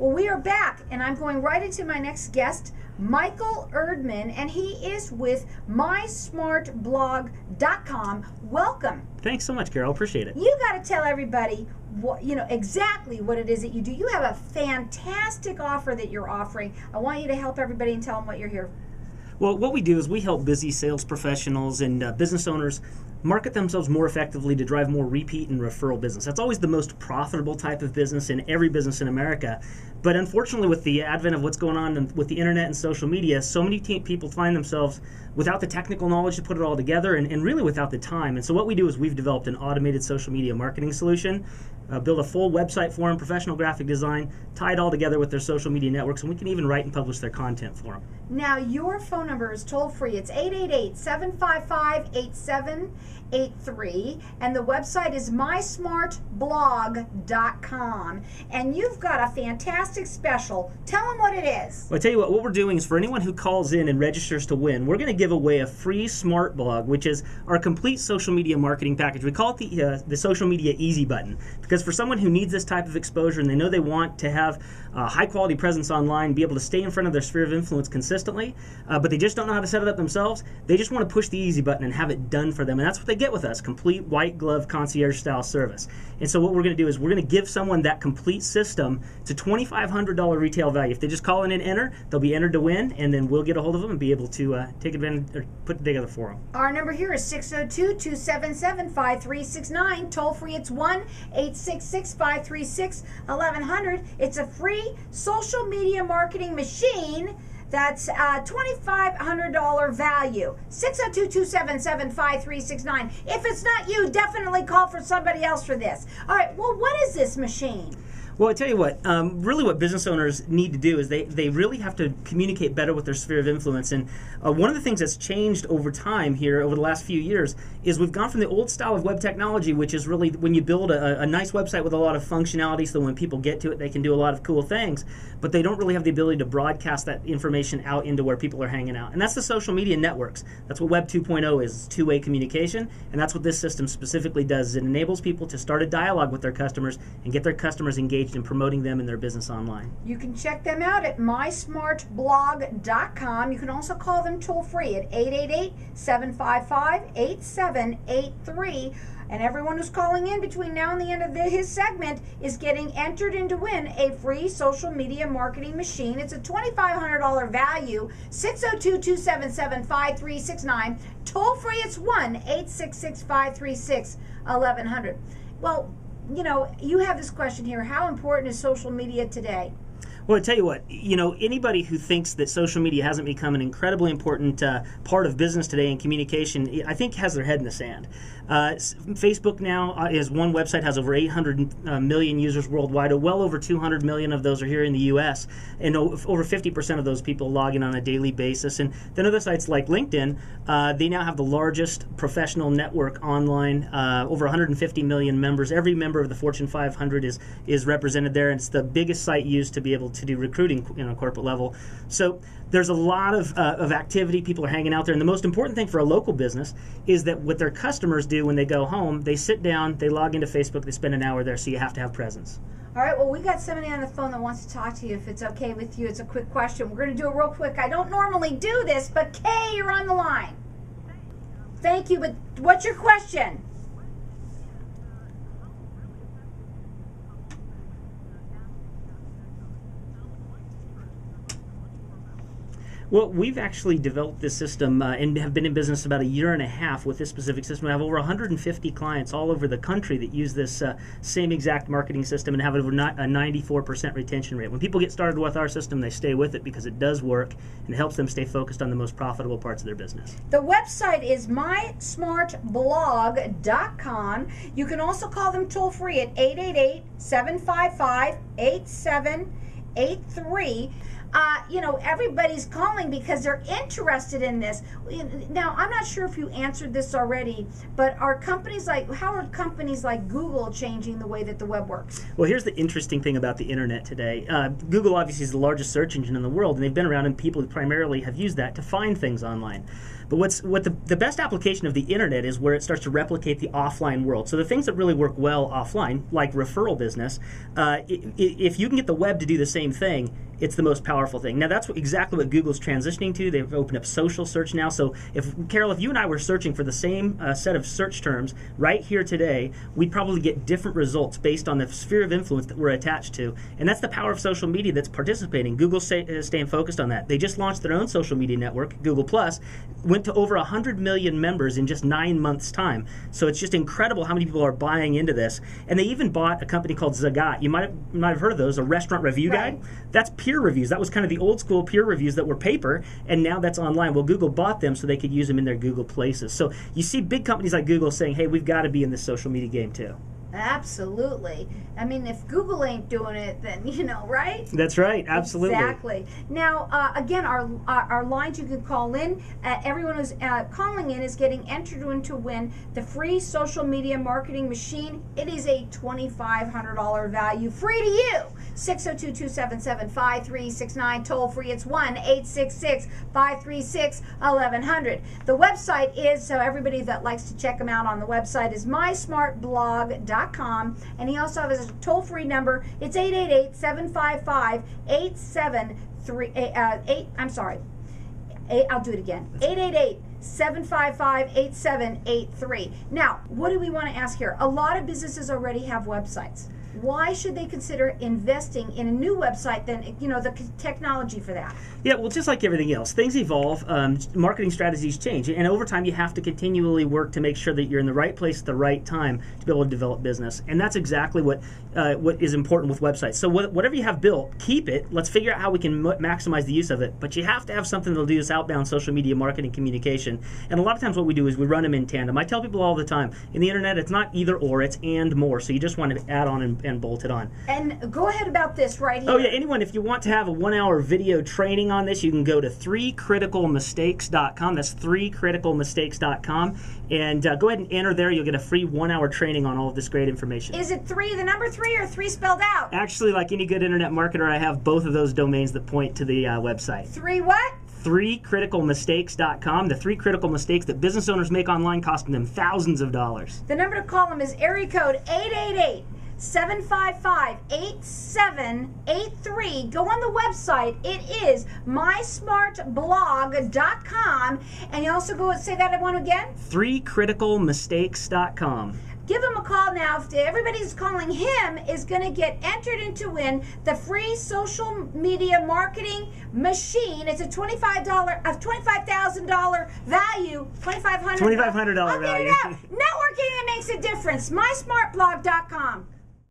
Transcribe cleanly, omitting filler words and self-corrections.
Well, we are back, and I'm going right into my next guest, Mikel Erdman, and he is with MySMARTblog.com. Welcome. Thanks so much, Carol. Appreciate it. You got to tell everybody what, exactly what it is that you do. You have a fantastic offer that you're offering. I want you to help everybody and tell them what you're here. Well, what we do is we help busy sales professionals and business owners market themselves more effectively to drive more repeat and referral business. That's always the most profitable type of business in every business in America. But unfortunately, with the advent of what's going on with the internet and social media, so many people find themselves without the technical knowledge to put it all together and really without the time. And so what we do is we've developed an automated social media marketing solution, build a full website for them, professional graphic design, tie it all together with their social media networks, and we can even write and publish their content for them. Now, your phone number is toll-free. It's 888-755-8783, and the website is MySMARTblog.com. And you've got a fantastic special. Tell them what it is. Well, I tell you what we're doing is for anyone who calls in and registers to win, we're going to give away a free smart blog, which is our complete social media marketing package. We call it the social media easy button, because for someone who needs this type of exposure and they know they want to have a high-quality presence online, be able to stay in front of their sphere of influence consistently, but they just don't know how to set it up themselves, they just want to push the easy button and have it done for them. And that's what they get with us, complete white glove concierge-style service. And so what we're going to do is we're going to give someone that complete system. It's a $2,500 retail value. If they just call in and enter, they'll be entered to win, and then we'll get a hold of them and be able to take advantage or put it together for them. Our number here is 602-277-5369. Toll free, it's 1-866-536-1100. It's a free social media marketing machine. That's a $2,500 value. 602-277-5369. If it's not you, definitely call for somebody else for this. All right, well, what is this machine? Well, I tell you what, really what business owners need to do is they really have to communicate better with their sphere of influence. And one of the things that's changed over time here over the last few years is we've gone from the old style of web technology, which is really when you build a nice website with a lot of functionality so when people get to it, they can do a lot of cool things, but they don't really have the ability to broadcast that information out into where people are hanging out. And that's the social media networks. That's what Web 2.0 is, two-way communication, and that's what this system specifically does. Is it enables people to start a dialogue with their customers and get their customers engaged in promoting them and their business online. You can check them out at MySMARTblog.com. You can also call them toll-free at 888-755-8783. And everyone who's calling in between now and the end of his segment is getting entered in to win a free social media marketing machine. It's a $2,500 value, 602-277-5369. Toll-free, it's 1-866-536-1100. Well, you have this question here. How important is social media today? Well, I tell you what, anybody who thinks that social media hasn't become an incredibly important part of business today and communication, I think has their head in the sand. Facebook now is one website, has over 800 million users worldwide. Well over 200 million of those are here in the U.S. And over 50% of those people log in on a daily basis. And then other sites like LinkedIn, they now have the largest professional network online, over 150 million members. Every member of the Fortune 500 is represented there, and it's the biggest site used to be able to do recruiting corporate level. So there's a lot of activity. People are hanging out there. And the most important thing for a local business is that what their customers do when they go home, they sit down, they log into Facebook, they spend an hour there, so you have to have presence. All right, well, we got somebody on the phone that wants to talk to you, if it's okay with you. It's a quick question. We're going to do it real quick. I don't normally do this, but Kay, you're on the line. Thank you, but what's your question? Well, we've actually developed this system and have been in business about a year and a half with this specific system. We have over 150 clients all over the country that use this same exact marketing system and have over a 94% retention rate. When people get started with our system, they stay with it because it does work and helps them stay focused on the most profitable parts of their business. The website is MySMARTblog.com. You can also call them toll free at 888-755-8783. Everybody's calling because they're interested in this. Now, I'm not sure if you answered this already, but how are companies like Google changing the way that the web works? Well, here's the interesting thing about the internet today. Google obviously is the largest search engine in the world, and they've been around, and people primarily have used that to find things online. But the best application of the internet is where it starts to replicate the offline world. So the things that really work well offline, like referral business, if you can get the web to do the same thing, it's the most powerful thing. Now that's exactly what Google's transitioning to. They've opened up social search now. So Carol, if you and I were searching for the same set of search terms right here today, we'd probably get different results based on the sphere of influence that we're attached to. And that's the power of social media that's participating. Google's staying focused on that. They just launched their own social media network, Google+, went to over 100 million members in just 9 months' time. So it's just incredible how many people are buying into this. And they even bought a company called Zagat. You might have heard of those, a restaurant review guide. That's peer reviews. That was kind of the old school peer reviews that were paper, and now that's online. Well, Google bought them so they could use them in their Google Places. So you see big companies like Google saying, hey, we've got to be in this social media game too. Absolutely. I mean, if Google ain't doing it, then, right? That's right. Absolutely. Exactly. Now, again, our lines you can call in. Everyone who's calling in is getting entered to win the free social media marketing machine. It is a $2,500 value, free to you. 602-277-5369, toll free. It's 1-866-536-1100. The website is, so everybody that likes to check them out on the website, is MySMARTblog.com. And he also has a toll-free number. It's 888-755-873. I'll do it again. 888-755-8783. Now, what do we want to ask here? A lot of businesses already have websites. Why should they consider investing in a new website than, the technology for that? Yeah, well, just like everything else, things evolve, marketing strategies change, and over time you have to continually work to make sure that you're in the right place at the right time to be able to develop business. And that's exactly what is important with websites. So whatever you have built, keep it. Let's figure out how we can maximize the use of it. But you have to have something that'll do this outbound social media marketing communication. And a lot of times what we do is we run them in tandem. I tell people all the time, in the internet it's not either or, it's and more. So you just want to add on and bolt it on. And go ahead about this right here. Oh yeah, anyone, if you want to have a 1-hour video training on this, you can go to 3criticalmistakes.com. That's 3criticalmistakes.com. And go ahead and enter there. You'll get a free 1-hour training on all of this great information. Is it 3, the number 3, or 3 spelled out? Actually, like any good internet marketer, I have both of those domains that point to the website. 3 what? 3criticalmistakes.com. The 3 critical mistakes that business owners make online, costing them thousands of dollars. The number to call them is area code 888-755-8783. Go on the website. It is MySMARTblog.com. And you also go and say that one again? 3criticalmistakes.com. Give him a call now. If everybody's calling him is going to get entered into win the free social media marketing machine. It's a $25,000 value. $2,500 $2,500 value. I'll get it out. Networking that makes a difference. MySMARTblog.com.